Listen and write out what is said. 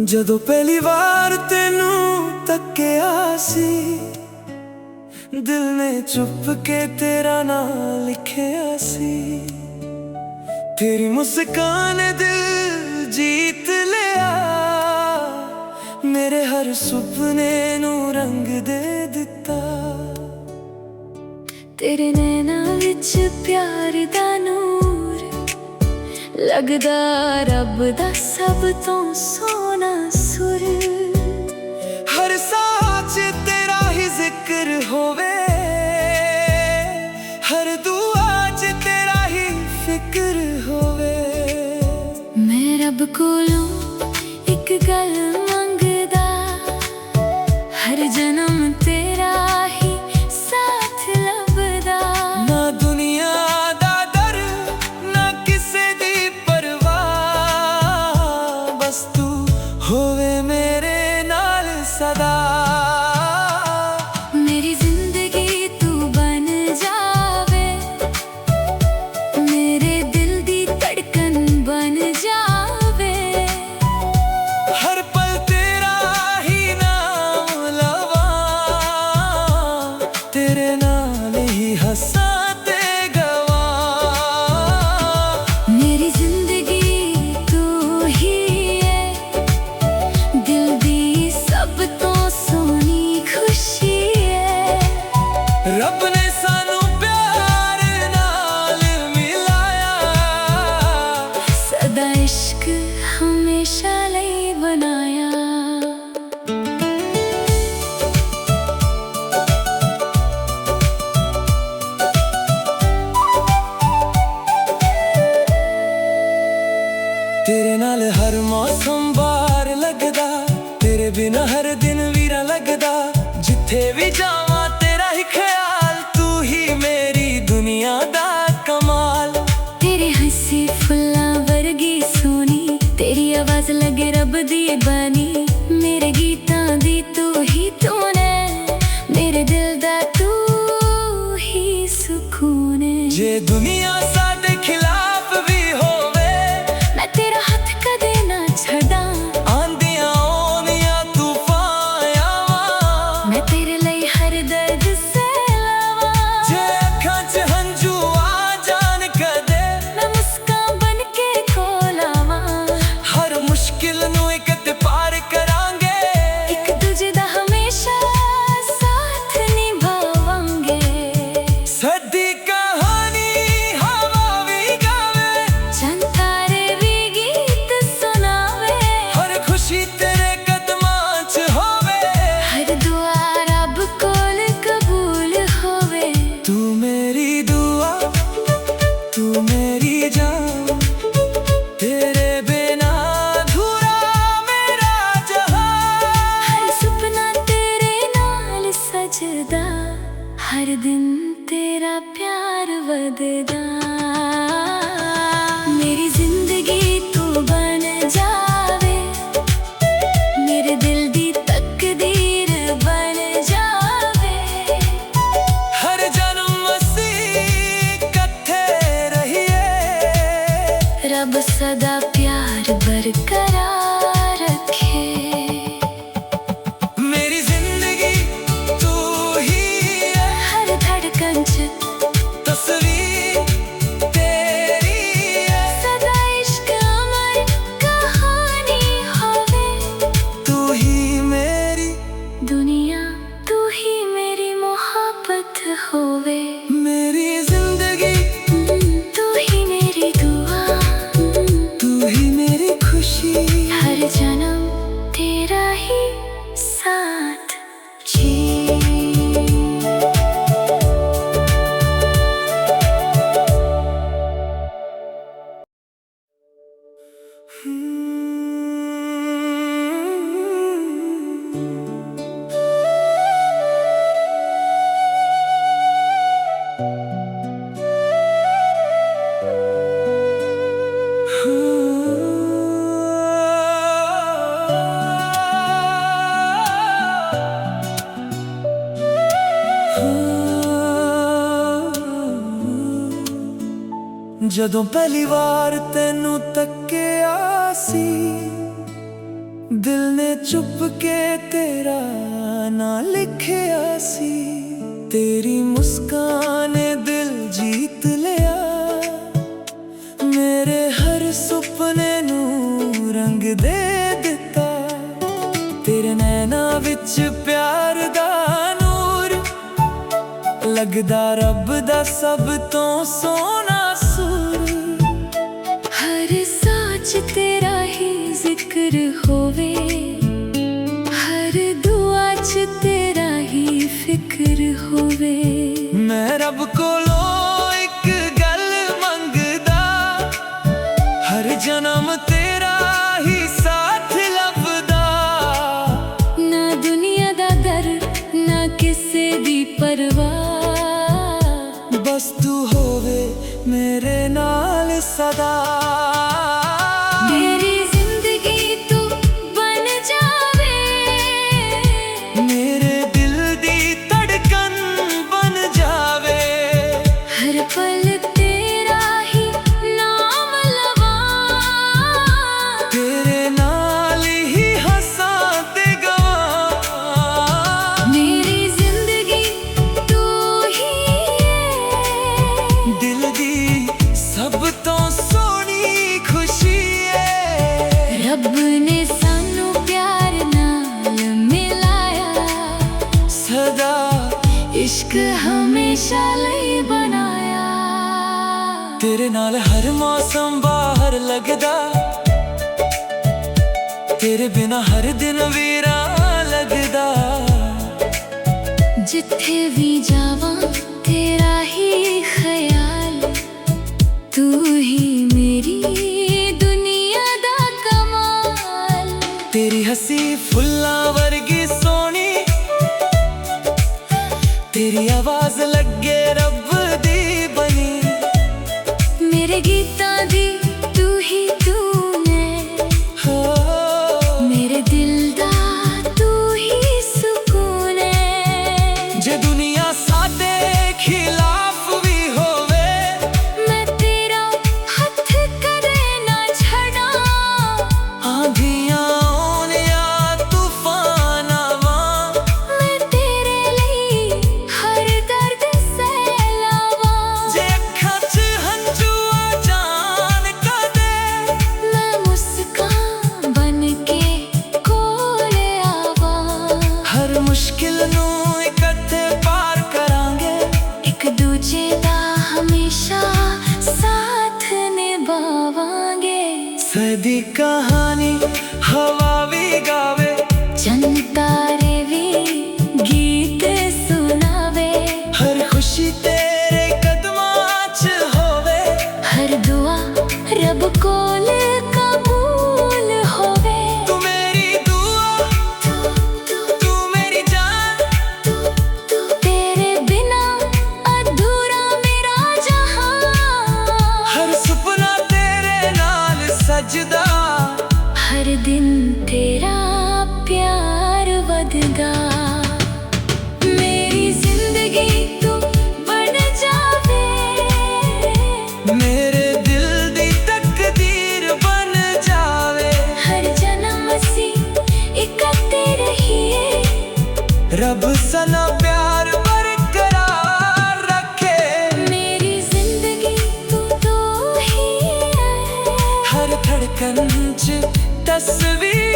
ਜਦੋਂ ਪਹਿਲੀ ਵਾਰ ਤੈਨੂੰ ਤੱਕਿਆ ਸੀ, ਦਿਲ ਨੇ ਚੁੱਪ ਕੇ ਤੇਰਾ ਨਾਂ ਲਿਖਿਆ ਸੀ। ਤੇਰੀ ਮੁਸਕਾਨ ਨੇ ਦਿਲ ਜੀਤ ਲਿਆ, ਮੇਰੇ ਹਰ ਸੁਪਨੇ ਨੂੰ ਰੰਗ ਦੇ ਦਿੱਤਾ। ਤੇਰੇ ਨੈਣਾਂ ਵਿੱਚ ਪਿਆਰ ਦਾ ਨੂਰ ਲੱਗਦਾ ਰੱਬ ਦਾ ਸਭ ਤੋਂ ਸੋਹਣਾ ਸੁਰ। ਹਰ ਸਾਹ 'ਚ ਤੇਰਾ ਹੀ ਜ਼ਿਕਰ ਹੋਵੇ, ਹਰ ਦੁਆ 'ਚ ਤੇਰਾ ਹੀ ਫਿਕਰ ਹੋਵੇ। ਮੈਂ ਰੱਬ ਕੋਲੋਂ ਇੱਕ ਗੱਲ ਮੰਗਦਾ, ਹਰ ਜਨਮ ਤੇਰਾ ਹੀ ਸਾਥ ਲੱਭਦਾ। ਨਾ ਦੁਨੀਆ ਦਾ ਡਰ, ਨਾ ਕਿਸੇ ਦੀ ਪਰਵਾਹ, ਬਸ ਤੂੰ ਹੋਵੇ ਮੇਰੇ ਨਾਲ ਸਦਾ। ਮੇਰੀ ਜ਼ਿੰਦਗੀ ਤੂੰ ਬਣ ਜਾਵੇ, ਮੇਰੇ ਦਿਲ ਦੀ ਧੜਕਨ ਬਣ ਜਾਵੇ। ਹਰ ਪਲ ਤੇਰਾ ਹੀ ਨਾਮ ਲਵਾਂ, ਤੇਰੇ ਨਾਲ ਹੀ ਹੱਸਾਂ ਤੇ ਗਵਾਂ। ਮੇਰੀ ਜ਼ਿੰਦਗੀ ਤੂੰ ਹੀ ਹੈ, ਦਿਲ ਦੀ ਸਭ ਤੋਂ ਸੋਹਣੀ ਖੁਸ਼ੀ ਹੈ। ਰੱਬ ਨੇ ਸਾਨੂੰ ਪਿਆਰ ਨਾਲ ਮਿਲਾਇਆ, ਸਦਾ ਇਸ਼ਕ ਹਮੇਸ਼ਾ ਲਈ ਬਣਾਇਆ। ਤੇਰੇ ਨਾਲ ਹਰ ਮੌਸਮ ਬਾਹਰ ਲੱਗਦਾ, ਤੇਰੇ ਬਿਨਾ ਹਰ ਦਿਨ ਵੀਰਾ ਲੱਗਦਾ। ਜਿੱਥੇ ਵੀ ਜਾਵਾਂ ਤੇਰਾ ਹੀ ਖਿਆਲ, ਤੂੰ ਹੀ ਮੇਰੀ ਦੁਨੀਆ ਦਾ ਕਮਾਲ। ਤੇਰੇ ਹੱਸੇ ਫੁੱਲਾਂ ਵਰਗੀ ਸੋਹਣੀ, ਤੇਰੀ ਆਵਾਜ਼ ਲੱਗੇ ਰੱਬ ਦੀ ਬਾਣੀ। ਮੇਰੇ ਗੀਤਾਂ ਦੀ ਤੂੰ ਹੀ ਧੁਨ ਹੈ, ਮੇਰੇ ਦਿਲ ਦਾ ਤੂੰ ਹੀ ਸਕੂਨ ਹੈ। ਜੇ ਦੁਨੀਆ ਸਾਡੇ ਖਿਲਾਫ ਵੀ ਹੋਵੇ, ਮੈਂ ਤੇਰਾ ਹੱਥ ਕਦੇ ਨਾ ਛੱਡਾਂ। ਆਂਦੀਆਂ ਆਉਂਦੀਆਂ ਤੂਫਾਨ ਆਵਾਂ, ਮੈਂ ਤੇਰੇ ਲਈ ਹਰ ਦਰਦ ਸਹਿਲਾਵਾਂ। ਜੇ ਅੱਖਾਂ 'ਚ ਹੰਝੂ ਆ ਜਾਣ ਕਦੇ, ਮੈਂ ਮੁਸਕਾਨ ਬਣ ਕੇ ਕੋਲ ਆਵਾਂ। ਹਰ ਮੁਸ਼ਕਿਲ ਨੂੰ ਇੱਕ ਤੇ ਪਾਰ ਕਰਾਂਗੇ, ਇੱਕ ਦੂਜੇ ਦਾ ਹਮੇਸ਼ਾ ਸਾਥ ਨਿਭਾਵਾਂਗੇ। ਸਾਡੀ ਕਹਾਣੀ ਹਵਾ ਵੀ ਗਾਵੇ, ਚੰਨ ਤਾਰੇ ਵੀ ਗੀਤ ਸੁਣਾਵੇ। ਹਰ ਖੁਸ਼ੀ ਤੇਰੇ ਕਦਮਾਂ 'ਚ ਹੋਵੇ, ਹਰ ਦੁਆ ਰੱਬ ਕੋਲ ਕਬੂਲ ਹੋਵੇ। ਤੂੰ ਮੇਰੀ ਦੁਆ, ਤੂੰ ਮੇਰੀ ਜਾਨ, ਤੇਰੇ ਬਿਨਾ ਅਧੂਰਾ ਮੇਰਾ ਜਹਾਨ। ਹਰ ਸੁਪਨਾ ਤੇਰੇ ਨਾਲ ਸਜਦਾ, ਹਰ ਦਿਨ ਤੇਰਾ ਪਿਆਰ ਵਧਦਾ। ਮੇਰੀ ਜ਼ਿੰਦਗੀ ਤੂੰ ਬਣ ਜਾਵੇ, ਮੇਰੇ ਦਿਲ ਦੀ ਤਕਦੀਰ ਬਣ ਜਾਵੇ। ਹਰ ਜਨਮ ਅਸੀਂ ਇਕੱਠੇ ਰਹੀਏ, ਰੱਬ ਸਦਾ ਪਿਆਰ ਬਰਕਰਾਰ ਰੱਖੇ। ਮੇਰੀ ਜ਼ਿੰਦਗੀ ਤੂੰ ਹੀ ਹੈ, ਹਰ ਧੜਕਨ 'ਚ ਤਸਵੀਰ ਤੇਰੀ ਹੈ। ਸਦਾ ਇਸ਼ਕ ਅਮਰ ਕਹਾਣੀ ਹੋਵੇ। ਤੂੰ ਹੀ ਮੇਰੀ ਦੁਨੀਆ ਤੂੰ ਹੀ ਮੇਰੀ ਮੁਹੱਬਤ ਹੋਵੇ। ਮੇਰੀ ਜ਼ਿੰਦਗੀ ਤੂੰ ਹੀ ਮੇਰੀ ਦੁਆ, ਤੂੰ ਹੀ ਮੇਰੀ ਖੁਸ਼ੀ। ਹਰ ਜਨਮ ਤੇਰਾ ਹੀ ਸਾਥ ਜੀ। ਜਦੋਂ ਪਹਿਲੀ ਵਾਰ ਤੈਨੂੰ ਤੱਕਿਆ ਸੀ, दिल ने चुप के तेरा ना लिखिया सी, तेरी मुस्कान ने दिल जीत लिया। मेरे हर सुपने नू रंग दे दिता, तेरे नैना विच प्यार दा नूर, लगदा रब दा सब तो सोना सुर। हर साच तेरा ही जिक्र होवे, हर दुआ च तेरा ही फिक्र होवे। मैं रब कोलों एक गल मंगदा, हर जन्म तेरा ही साथ लभदा। ना दुनिया दा डर ना किसे दी परवाह, बस तू होवे मेरे नाल सदा। मेरी जिंदगी तू बन जावे, मेरे दिल दी धड़कन बन जावे। हर पल तेरा ही नाम लवां, तेरे नाल ही हंसां ते गवां। मेरी जिंदगी तू ही है, दिल दी सब तो सोनी खुशी है। रब ने सानू प्यार नाल मिलाया, सदा इश्क हमेशा लई बनाया। तेरे नाल हर मौसम बाहर लगदा, तेरे बिना हर दिन वीरा लगदा। जिथे भी जावां तेरा ही ख्याल, तू ही मेरी दुनिया दा कमाल। तेरी हंसी फुल्लां वर्गी सोनी, तेरी आवाज लगे रब दी बनी। मेरे गीतां दी तू ही तू ने, हो मेरे दिल दा तू ही सुकून है। जे दुनिया साडे खिलाफ भी होवे, मैं तेरा हथ कदे ना छड़ा, आंधियां आउण या तूफान आवां। मैं तेरे लिए हर दर्द सह लावां। जे अखां च हंझू आ जान कदे, मैं मुस्कान बन के कोल आवां। हर मुश्किल नू इकट्ठे पार करांगे। एक दूजे दा हमेशा साथ निभावांगे। सदी कहानी हवा भी गावे, चंद तारे भी गीत सुनावे। हर खुशी तेरे कदमां च होवे। हर दुआ रब कोल कबूल होवे। तू मेरी दुआ, तू मेरी जान, तेरे बिना अधूरा मेरा जहां। हर सुपना तेरे नाल सजदा। हर दिन तेरा प्यार वधदा। मेरी जिंदगी तू बन जावे, मेरे दिल दी तकदीर बन जावे। हर जन्म असी इकट्ठे रहिए। रब सना प्यार बरकरार रखे। मेरी जिंदगी तू ही है, हर धड़कन च तस्वीर